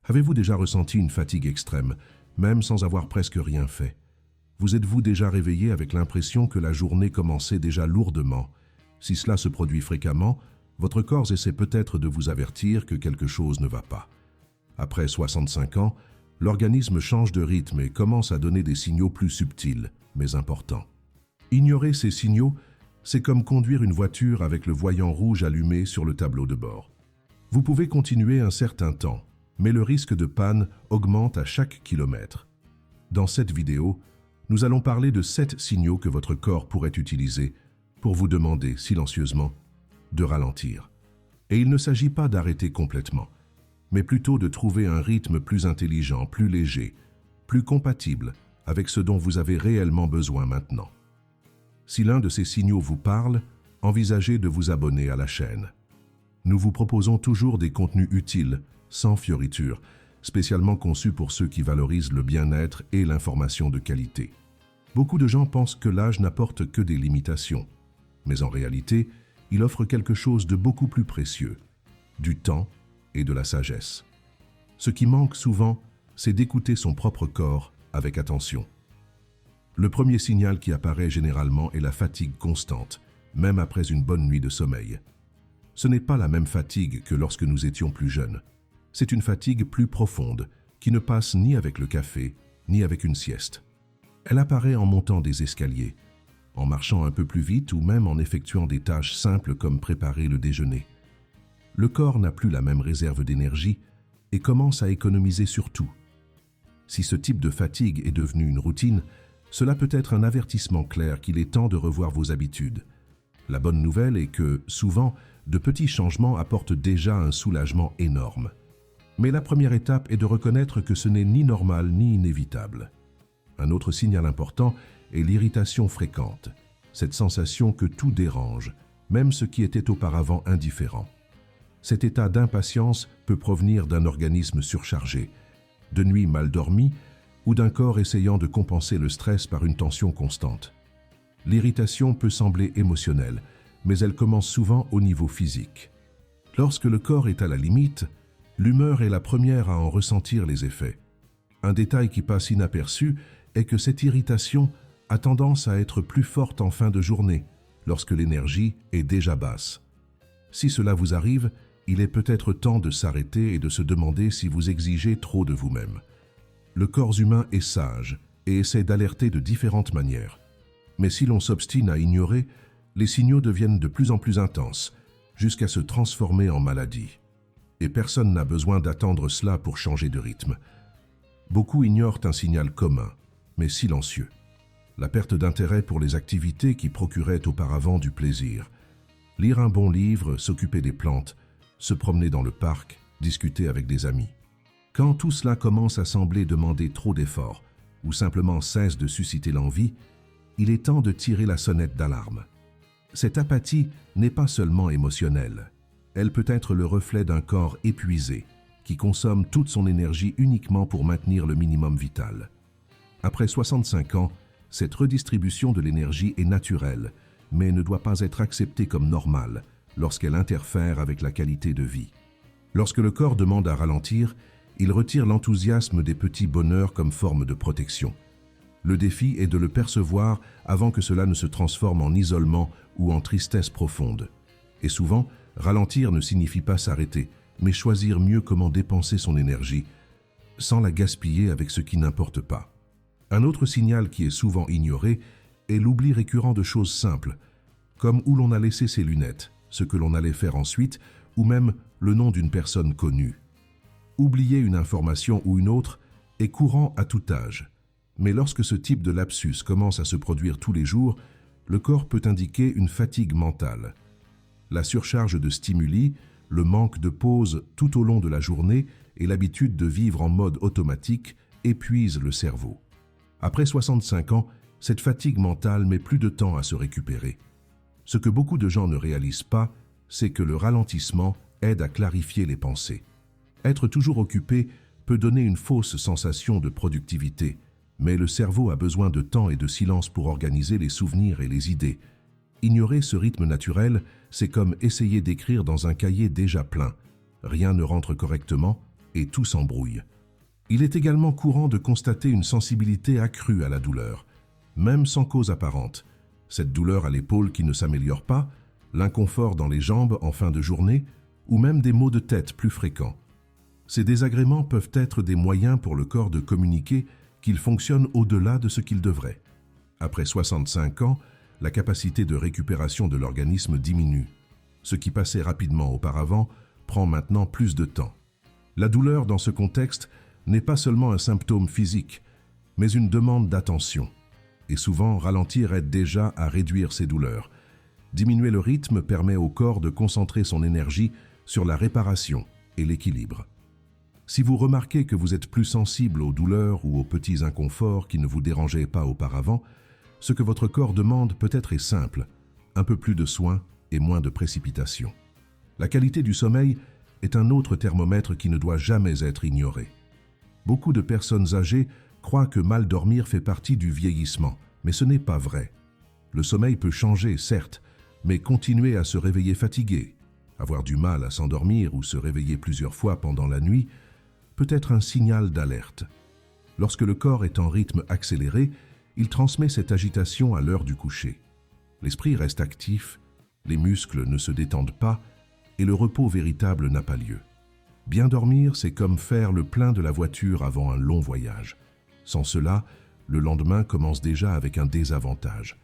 Avez-vous déjà ressenti une fatigue extrême, même sans avoir presque rien fait? Vous êtes-vous déjà réveillé avec l'impression que la journée commençait déjà lourdement? Si cela se produit fréquemment, votre corps essaie peut-être de vous avertir que quelque chose ne va pas. Après 65 ans, l'organisme change de rythme et commence à donner des signaux plus subtils, mais importants. Ignorer ces signaux, c'est comme conduire une voiture avec le voyant rouge allumé sur le tableau de bord. Vous pouvez continuer un certain temps, mais le risque de panne augmente à chaque kilomètre. Dans cette vidéo, nous allons parler de 7 signaux que votre corps pourrait utiliser pour vous demander silencieusement de ralentir. Et il ne s'agit pas d'arrêter complètement, mais plutôt de trouver un rythme plus intelligent, plus léger, plus compatible avec ce dont vous avez réellement besoin maintenant. Si l'un de ces signaux vous parle, envisagez de vous abonner à la chaîne. Nous vous proposons toujours des contenus utiles, sans fioritures, spécialement conçus pour ceux qui valorisent le bien-être et l'information de qualité. Beaucoup de gens pensent que l'âge n'apporte que des limitations, mais en réalité, il offre quelque chose de beaucoup plus précieux, du temps et de la sagesse. Ce qui manque souvent, c'est d'écouter son propre corps avec attention. Le premier signal qui apparaît généralement est la fatigue constante, même après une bonne nuit de sommeil. Ce n'est pas la même fatigue que lorsque nous étions plus jeunes. C'est une fatigue plus profonde, qui ne passe ni avec le café, ni avec une sieste. Elle apparaît en montant des escaliers, en marchant un peu plus vite ou même en effectuant des tâches simples comme préparer le déjeuner. Le corps n'a plus la même réserve d'énergie et commence à économiser sur tout. Si ce type de fatigue est devenu une routine, cela peut être un avertissement clair qu'il est temps de revoir vos habitudes. La bonne nouvelle est que, souvent, de petits changements apportent déjà un soulagement énorme. Mais la première étape est de reconnaître que ce n'est ni normal ni inévitable. Un autre signal important est l'irritation fréquente, cette sensation que tout dérange, même ce qui était auparavant indifférent. Cet état d'impatience peut provenir d'un organisme surchargé, de nuits mal dormies ou d'un corps essayant de compenser le stress par une tension constante. L'irritation peut sembler émotionnelle, mais elle commence souvent au niveau physique. Lorsque le corps est à la limite, l'humeur est la première à en ressentir les effets. Un détail qui passe inaperçu est que cette irritation a tendance à être plus forte en fin de journée, lorsque l'énergie est déjà basse. Si cela vous arrive, il est peut-être temps de s'arrêter et de se demander si vous exigez trop de vous-même. Le corps humain est sage et essaie d'alerter de différentes manières. Mais si l'on s'obstine à ignorer, les signaux deviennent de plus en plus intenses, jusqu'à se transformer en maladie. Et personne n'a besoin d'attendre cela pour changer de rythme. Beaucoup ignorent un signal commun, mais silencieux. La perte d'intérêt pour les activités qui procuraient auparavant du plaisir. Lire un bon livre, s'occuper des plantes, se promener dans le parc, discuter avec des amis. Quand tout cela commence à sembler demander trop d'efforts, ou simplement cesse de susciter l'envie, il est temps de tirer la sonnette d'alarme. Cette apathie n'est pas seulement émotionnelle. Elle peut être le reflet d'un corps épuisé, qui consomme toute son énergie uniquement pour maintenir le minimum vital. Après 65 ans, cette redistribution de l'énergie est naturelle, mais ne doit pas être acceptée comme normale lorsqu'elle interfère avec la qualité de vie. Lorsque le corps demande à ralentir, il retire l'enthousiasme des petits bonheurs comme forme de protection. Le défi est de le percevoir avant que cela ne se transforme en isolement ou en tristesse profonde. Et souvent, ralentir ne signifie pas s'arrêter, mais choisir mieux comment dépenser son énergie, sans la gaspiller avec ce qui n'importe pas. Un autre signal qui est souvent ignoré est l'oubli récurrent de choses simples, comme où l'on a laissé ses lunettes, ce que l'on allait faire ensuite, ou même le nom d'une personne connue. Oublier une information ou une autre est courant à tout âge, mais lorsque ce type de lapsus commence à se produire tous les jours, le corps peut indiquer une fatigue mentale. La surcharge de stimuli, le manque de pause tout au long de la journée et l'habitude de vivre en mode automatique épuisent le cerveau. Après 65 ans, cette fatigue mentale met plus de temps à se récupérer. Ce que beaucoup de gens ne réalisent pas, c'est que le ralentissement aide à clarifier les pensées. Être toujours occupé peut donner une fausse sensation de productivité, mais le cerveau a besoin de temps et de silence pour organiser les souvenirs et les idées. Ignorer ce rythme naturel, c'est comme essayer d'écrire dans un cahier déjà plein. Rien ne rentre correctement et tout s'embrouille. Il est également courant de constater une sensibilité accrue à la douleur, même sans cause apparente. Cette douleur à l'épaule qui ne s'améliore pas, l'inconfort dans les jambes en fin de journée, ou même des maux de tête plus fréquents. Ces désagréments peuvent être des moyens pour le corps de communiquer qu'il fonctionne au-delà de ce qu'il devrait. Après 65 ans, la capacité de récupération de l'organisme diminue. Ce qui passait rapidement auparavant prend maintenant plus de temps. La douleur dans ce contexte n'est pas seulement un symptôme physique, mais une demande d'attention. Et souvent, ralentir aide déjà à réduire ces douleurs. Diminuer le rythme permet au corps de concentrer son énergie sur la réparation et l'équilibre. Si vous remarquez que vous êtes plus sensible aux douleurs ou aux petits inconforts qui ne vous dérangeaient pas auparavant, ce que votre corps demande peut-être est simple, un peu plus de soins et moins de précipitation. La qualité du sommeil est un autre thermomètre qui ne doit jamais être ignoré. Beaucoup de personnes âgées croient que mal dormir fait partie du vieillissement, mais ce n'est pas vrai. Le sommeil peut changer, certes, mais continuer à se réveiller fatigué, avoir du mal à s'endormir ou se réveiller plusieurs fois pendant la nuit peut être un signal d'alerte. Lorsque le corps est en rythme accéléré, il transmet cette agitation à l'heure du coucher. L'esprit reste actif, les muscles ne se détendent pas et le repos véritable n'a pas lieu. Bien dormir, c'est comme faire le plein de la voiture avant un long voyage. Sans cela, le lendemain commence déjà avec un désavantage.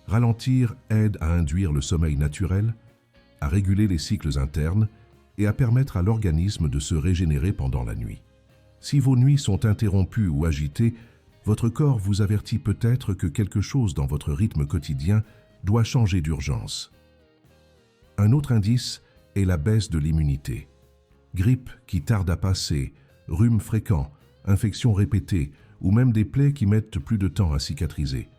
Ralentir aide à induire le sommeil naturel, à réguler les cycles internes et à permettre à l'organisme de se régénérer pendant la nuit. Si vos nuits sont interrompues ou agitées, votre corps vous avertit peut-être que quelque chose dans votre rythme quotidien doit changer d'urgence. Un autre indice est la baisse de l'immunité. Grippe qui tarde à passer, rhume fréquent, infections répétées ou même des plaies qui mettent plus de temps à cicatriser.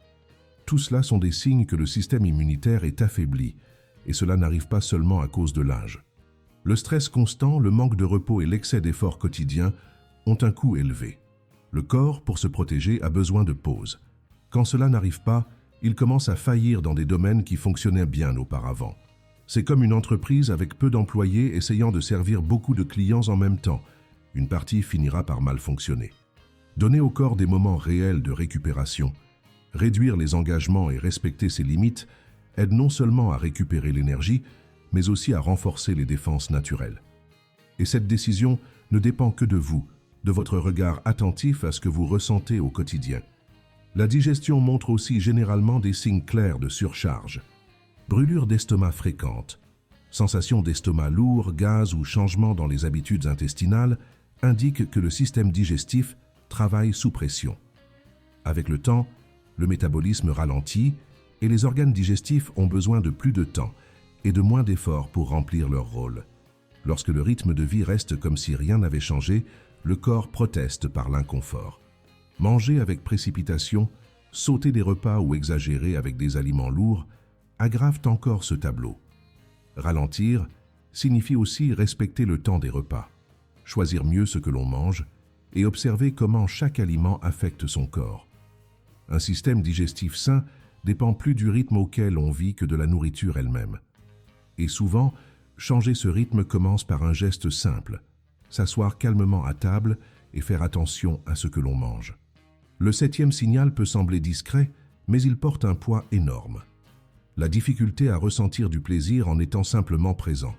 Tout cela sont des signes que le système immunitaire est affaibli et cela n'arrive pas seulement à cause de l'âge. Le stress constant, le manque de repos et l'excès d'efforts quotidiens ont un coût élevé. Le corps, pour se protéger, a besoin de pause. Quand cela n'arrive pas, il commence à faillir dans des domaines qui fonctionnaient bien auparavant. C'est comme une entreprise avec peu d'employés essayant de servir beaucoup de clients en même temps. Une partie finira par mal fonctionner. Donner au corps des moments réels de récupération, réduire les engagements et respecter ses limites aide non seulement à récupérer l'énergie, mais aussi à renforcer les défenses naturelles. Et cette décision ne dépend que de vous, de votre regard attentif à ce que vous ressentez au quotidien. La digestion montre aussi généralement des signes clairs de surcharge. Brûlure d'estomac fréquente, sensation d'estomac lourd, gaz ou changement dans les habitudes intestinales indiquent que le système digestif travaille sous pression. Avec le temps, le métabolisme ralentit et les organes digestifs ont besoin de plus de temps et de moins d'efforts pour remplir leur rôle. Lorsque le rythme de vie reste comme si rien n'avait changé, le corps proteste par l'inconfort. Manger avec précipitation, sauter des repas ou exagérer avec des aliments lourds aggravent encore ce tableau. Ralentir signifie aussi respecter le temps des repas, choisir mieux ce que l'on mange et observer comment chaque aliment affecte son corps. Un système digestif sain dépend plus du rythme auquel on vit que de la nourriture elle-même. Et souvent, changer ce rythme commence par un geste simple, s'asseoir calmement à table et faire attention à ce que l'on mange. Le 7e signal peut sembler discret, mais il porte un poids énorme. La difficulté à ressentir du plaisir en étant simplement présent.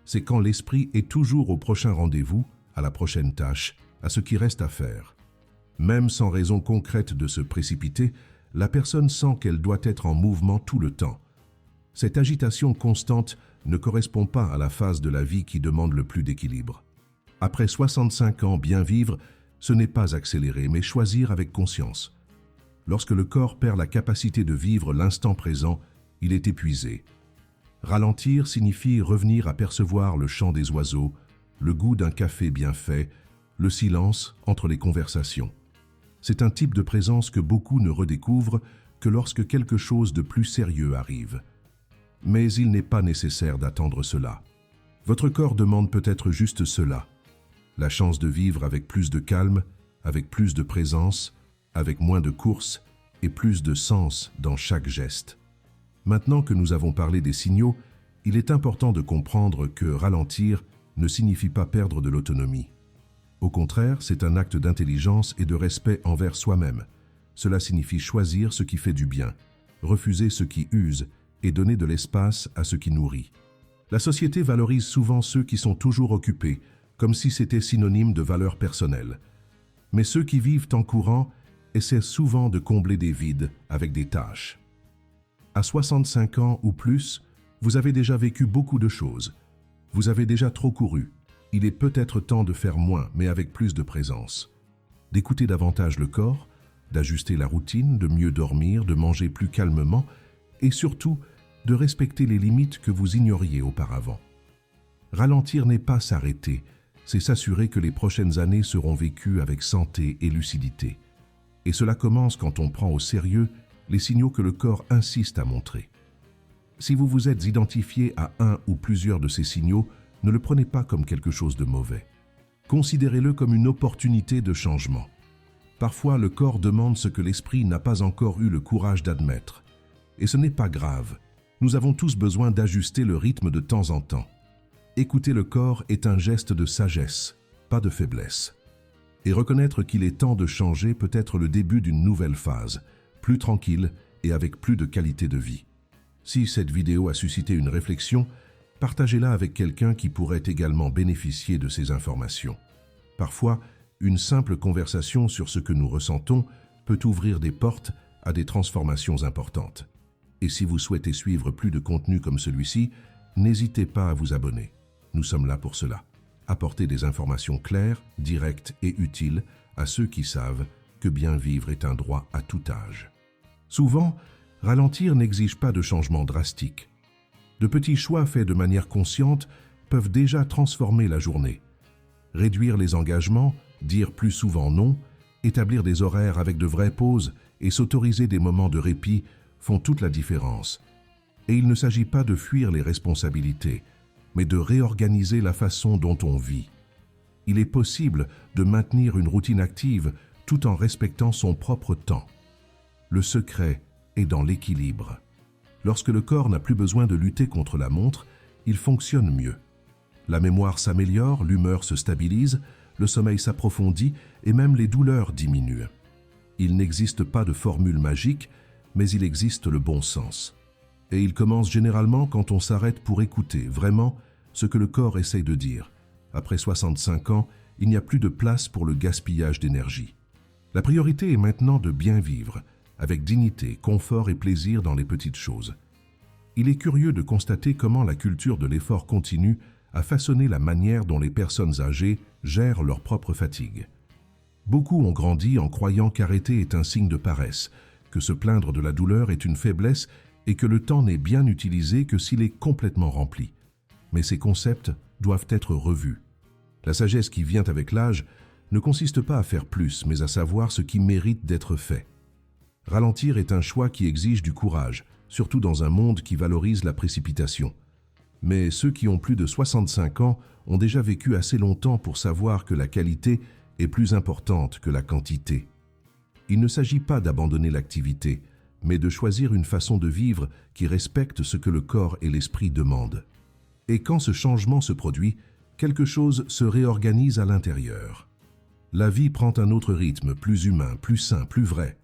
C'est quand l'esprit est toujours au prochain rendez-vous, à la prochaine tâche, à ce qui reste à faire. Même sans raison concrète de se précipiter, la personne sent qu'elle doit être en mouvement tout le temps. Cette agitation constante ne correspond pas à la phase de la vie qui demande le plus d'équilibre. Après 65 ans, bien vivre, ce n'est pas accélérer, mais choisir avec conscience. Lorsque le corps perd la capacité de vivre l'instant présent, il est épuisé. Ralentir signifie revenir à percevoir le chant des oiseaux, le goût d'un café bien fait, le silence entre les conversations. C'est un type de présence que beaucoup ne redécouvrent que lorsque quelque chose de plus sérieux arrive. Mais il n'est pas nécessaire d'attendre cela. Votre corps demande peut-être juste cela. La chance de vivre avec plus de calme, avec plus de présence, avec moins de courses et plus de sens dans chaque geste. Maintenant que nous avons parlé des signaux, il est important de comprendre que ralentir ne signifie pas perdre de l'autonomie. Au contraire, c'est un acte d'intelligence et de respect envers soi-même. Cela signifie choisir ce qui fait du bien, refuser ce qui use et donner de l'espace à ce qui nourrit. La société valorise souvent ceux qui sont toujours occupés, comme si c'était synonyme de valeur personnelle. Mais ceux qui vivent en courant essaient souvent de combler des vides avec des tâches. À 65 ans ou plus, vous avez déjà vécu beaucoup de choses. Vous avez déjà trop couru. Il est peut-être temps de faire moins, mais avec plus de présence. D'écouter davantage le corps, d'ajuster la routine, de mieux dormir, de manger plus calmement et surtout de respecter les limites que vous ignoriez auparavant. Ralentir n'est pas s'arrêter, c'est s'assurer que les prochaines années seront vécues avec santé et lucidité. Et cela commence quand on prend au sérieux les signaux que le corps insiste à montrer. Si vous vous êtes identifié à un ou plusieurs de ces signaux, ne le prenez pas comme quelque chose de mauvais. Considérez-le comme une opportunité de changement. Parfois, le corps demande ce que l'esprit n'a pas encore eu le courage d'admettre. Et ce n'est pas grave. Nous avons tous besoin d'ajuster le rythme de temps en temps. Écouter le corps est un geste de sagesse, pas de faiblesse. Et reconnaître qu'il est temps de changer peut être le début d'une nouvelle phase, plus tranquille et avec plus de qualité de vie. Si cette vidéo a suscité une réflexion, partagez-la avec quelqu'un qui pourrait également bénéficier de ces informations. Parfois, une simple conversation sur ce que nous ressentons peut ouvrir des portes à des transformations importantes. Et si vous souhaitez suivre plus de contenu comme celui-ci, n'hésitez pas à vous abonner. Nous sommes là pour cela. Apporter des informations claires, directes et utiles à ceux qui savent que bien vivre est un droit à tout âge. Souvent, ralentir n'exige pas de changement drastique. De petits choix faits de manière consciente peuvent déjà transformer la journée. Réduire les engagements, dire plus souvent non, établir des horaires avec de vraies pauses et s'autoriser des moments de répit font toute la différence. Et il ne s'agit pas de fuir les responsabilités, mais de réorganiser la façon dont on vit. Il est possible de maintenir une routine active tout en respectant son propre temps. Le secret est dans l'équilibre. Lorsque le corps n'a plus besoin de lutter contre la montre, il fonctionne mieux. La mémoire s'améliore, l'humeur se stabilise, le sommeil s'approfondit et même les douleurs diminuent. Il n'existe pas de formule magique, mais il existe le bon sens. Et il commence généralement quand on s'arrête pour écouter vraiment ce que le corps essaye de dire. Après 65 ans, il n'y a plus de place pour le gaspillage d'énergie. La priorité est maintenant de bien vivre, avec dignité, confort et plaisir dans les petites choses. Il est curieux de constater comment la culture de l'effort continu a façonné la manière dont les personnes âgées gèrent leur propre fatigue. Beaucoup ont grandi en croyant qu'arrêter est un signe de paresse, que se plaindre de la douleur est une faiblesse et que le temps n'est bien utilisé que s'il est complètement rempli. Mais ces concepts doivent être revus. La sagesse qui vient avec l'âge ne consiste pas à faire plus, mais à savoir ce qui mérite d'être fait. Ralentir est un choix qui exige du courage, surtout dans un monde qui valorise la précipitation. Mais ceux qui ont plus de 65 ans ont déjà vécu assez longtemps pour savoir que la qualité est plus importante que la quantité. Il ne s'agit pas d'abandonner l'activité, mais de choisir une façon de vivre qui respecte ce que le corps et l'esprit demandent. Et quand ce changement se produit, quelque chose se réorganise à l'intérieur. La vie prend un autre rythme, plus humain, plus sain, plus vrai.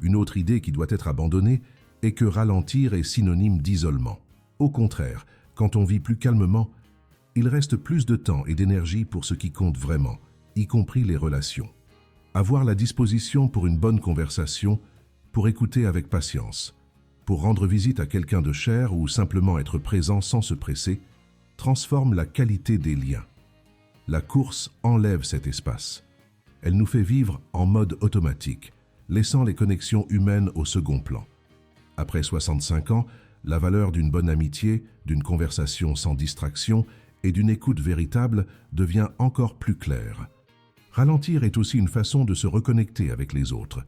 Une autre idée qui doit être abandonnée est que ralentir est synonyme d'isolement. Au contraire, quand on vit plus calmement, il reste plus de temps et d'énergie pour ce qui compte vraiment, y compris les relations. Avoir la disposition pour une bonne conversation, pour écouter avec patience, pour rendre visite à quelqu'un de cher ou simplement être présent sans se presser, transforme la qualité des liens. La course enlève cet espace. Elle nous fait vivre en mode automatique, laissant les connexions humaines au second plan. Après 65 ans, la valeur d'une bonne amitié, d'une conversation sans distraction et d'une écoute véritable devient encore plus claire. Ralentir est aussi une façon de se reconnecter avec les autres.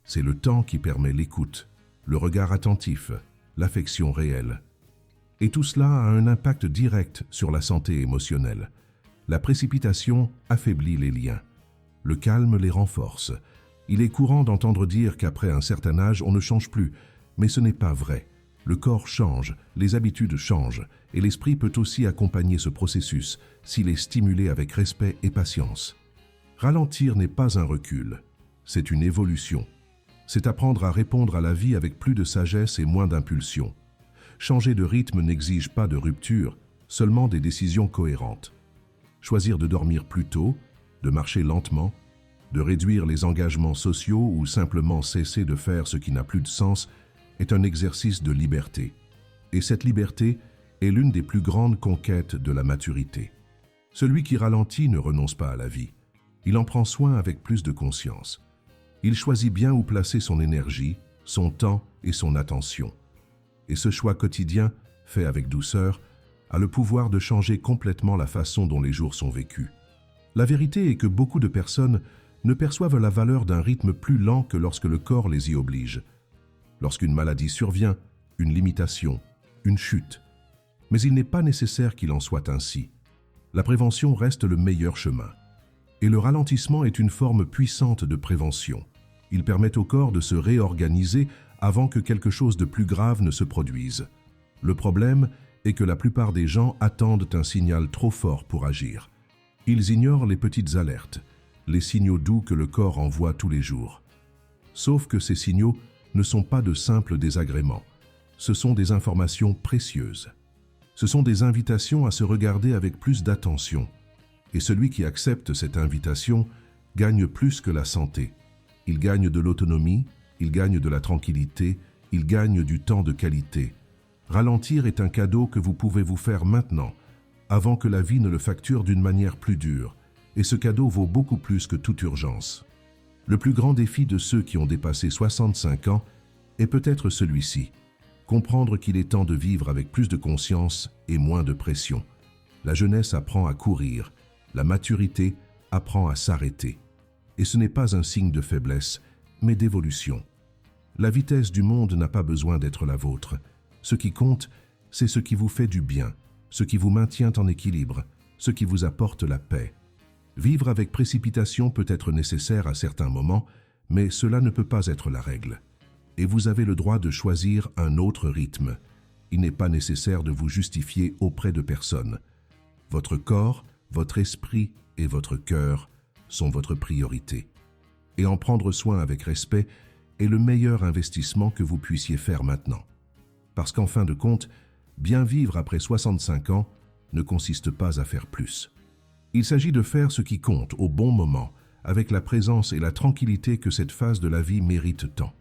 C'est le temps qui permet l'écoute, le regard attentif, l'affection réelle. Et tout cela a un impact direct sur la santé émotionnelle. La précipitation affaiblit les liens. Le calme les renforce. Il est courant d'entendre dire qu'après un certain âge, on ne change plus, mais ce n'est pas vrai. Le corps change, les habitudes changent, et l'esprit peut aussi accompagner ce processus s'il est stimulé avec respect et patience. Ralentir n'est pas un recul, c'est une évolution. C'est apprendre à répondre à la vie avec plus de sagesse et moins d'impulsion. Changer de rythme n'exige pas de rupture, seulement des décisions cohérentes. Choisir de dormir plus tôt, de marcher lentement, de réduire les engagements sociaux ou simplement cesser de faire ce qui n'a plus de sens est un exercice de liberté. Et cette liberté est l'une des plus grandes conquêtes de la maturité. Celui qui ralentit ne renonce pas à la vie. Il en prend soin avec plus de conscience. Il choisit bien où placer son énergie, son temps et son attention. Et ce choix quotidien, fait avec douceur, a le pouvoir de changer complètement la façon dont les jours sont vécus. La vérité est que beaucoup de personnes ne perçoivent la valeur d'un rythme plus lent que lorsque le corps les y oblige. Lorsqu'une maladie survient, une limitation, une chute. Mais il n'est pas nécessaire qu'il en soit ainsi. La prévention reste le meilleur chemin. Et le ralentissement est une forme puissante de prévention. Il permet au corps de se réorganiser avant que quelque chose de plus grave ne se produise. Le problème est que la plupart des gens attendent un signal trop fort pour agir. Ils ignorent les petites alertes, les signaux doux que le corps envoie tous les jours. Sauf que ces signaux ne sont pas de simples désagréments. Ce sont des informations précieuses. Ce sont des invitations à se regarder avec plus d'attention. Et celui qui accepte cette invitation gagne plus que la santé. Il gagne de l'autonomie, il gagne de la tranquillité, il gagne du temps de qualité. Ralentir est un cadeau que vous pouvez vous faire maintenant, avant que la vie ne le facture d'une manière plus dure. Et ce cadeau vaut beaucoup plus que toute urgence. Le plus grand défi de ceux qui ont dépassé 65 ans est peut-être celui-ci. Comprendre qu'il est temps de vivre avec plus de conscience et moins de pression. La jeunesse apprend à courir. La maturité apprend à s'arrêter. Et ce n'est pas un signe de faiblesse, mais d'évolution. La vitesse du monde n'a pas besoin d'être la vôtre. Ce qui compte, c'est ce qui vous fait du bien, ce qui vous maintient en équilibre, ce qui vous apporte la paix. Vivre avec précipitation peut être nécessaire à certains moments, mais cela ne peut pas être la règle. Et vous avez le droit de choisir un autre rythme. Il n'est pas nécessaire de vous justifier auprès de personne. Votre corps, votre esprit et votre cœur sont votre priorité. Et en prendre soin avec respect est le meilleur investissement que vous puissiez faire maintenant. Parce qu'en fin de compte, bien vivre après 65 ans ne consiste pas à faire plus. Il s'agit de faire ce qui compte au bon moment, avec la présence et la tranquillité que cette phase de la vie mérite tant.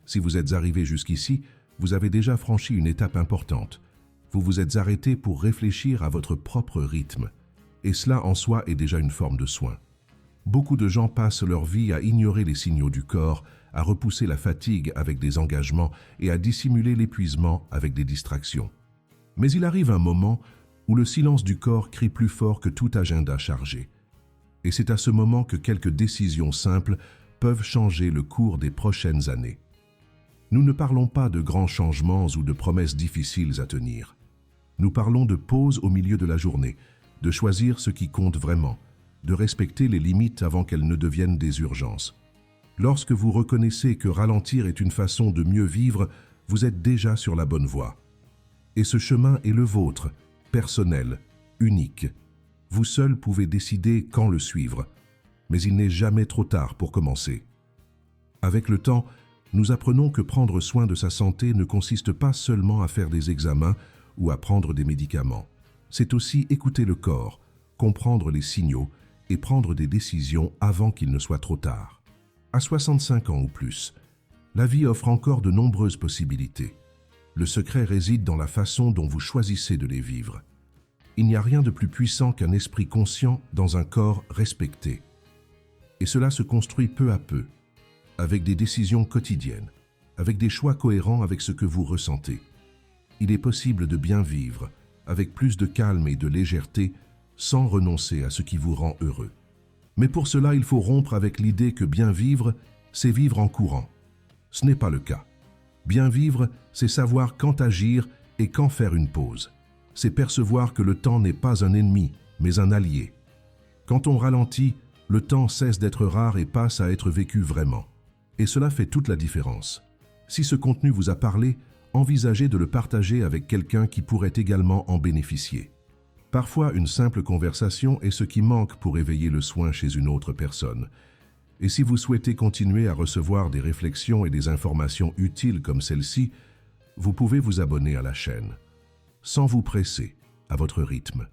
Si vous êtes arrivé jusqu'ici, vous avez déjà franchi une étape importante. Vous vous êtes arrêté pour réfléchir à votre propre rythme. Et cela en soi est déjà une forme de soin. Beaucoup de gens passent leur vie à ignorer les signaux du corps, à repousser la fatigue avec des engagements et à dissimuler l'épuisement avec des distractions. Mais il arrive un moment où le silence du corps crie plus fort que tout agenda chargé. Et c'est à ce moment que quelques décisions simples peuvent changer le cours des prochaines années. Nous ne parlons pas de grands changements ou de promesses difficiles à tenir. Nous parlons de pauses au milieu de la journée, de choisir ce qui compte vraiment, de respecter les limites avant qu'elles ne deviennent des urgences. Lorsque vous reconnaissez que ralentir est une façon de mieux vivre, vous êtes déjà sur la bonne voie. Et ce chemin est le vôtre, personnel, unique. Vous seul pouvez décider quand le suivre, mais il n'est jamais trop tard pour commencer. Avec le temps, nous apprenons que prendre soin de sa santé ne consiste pas seulement à faire des examens ou à prendre des médicaments. C'est aussi écouter le corps, comprendre les signaux et prendre des décisions avant qu'il ne soit trop tard. À 65 ans ou plus, la vie offre encore de nombreuses possibilités. Le secret réside dans la façon dont vous choisissez de les vivre. Il n'y a rien de plus puissant qu'un esprit conscient dans un corps respecté. Et cela se construit peu à peu, avec des décisions quotidiennes, avec des choix cohérents avec ce que vous ressentez. Il est possible de bien vivre, avec plus de calme et de légèreté, sans renoncer à ce qui vous rend heureux. Mais pour cela, il faut rompre avec l'idée que bien vivre, c'est vivre en courant. Ce n'est pas le cas. Bien vivre, c'est savoir quand agir et quand faire une pause. C'est percevoir que le temps n'est pas un ennemi, mais un allié. Quand on ralentit, le temps cesse d'être rare et passe à être vécu vraiment. Et cela fait toute la différence. Si ce contenu vous a parlé, envisagez de le partager avec quelqu'un qui pourrait également en bénéficier. Parfois, une simple conversation est ce qui manque pour éveiller le soin chez une autre personne. Et si vous souhaitez continuer à recevoir des réflexions et des informations utiles comme celle-ci, vous pouvez vous abonner à la chaîne, sans vous presser, à votre rythme,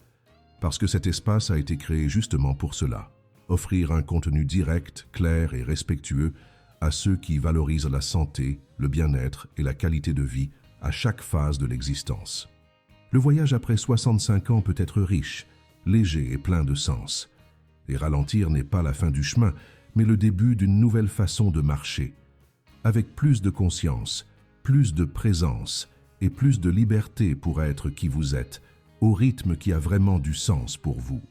parce que cet espace a été créé justement pour cela, offrir un contenu direct, clair et respectueux à ceux qui valorisent la santé, le bien-être et la qualité de vie à chaque phase de l'existence. Le voyage après 65 ans peut être riche, léger et plein de sens. Et ralentir n'est pas la fin du chemin, mais le début d'une nouvelle façon de marcher, avec plus de conscience, plus de présence et plus de liberté pour être qui vous êtes, au rythme qui a vraiment du sens pour vous.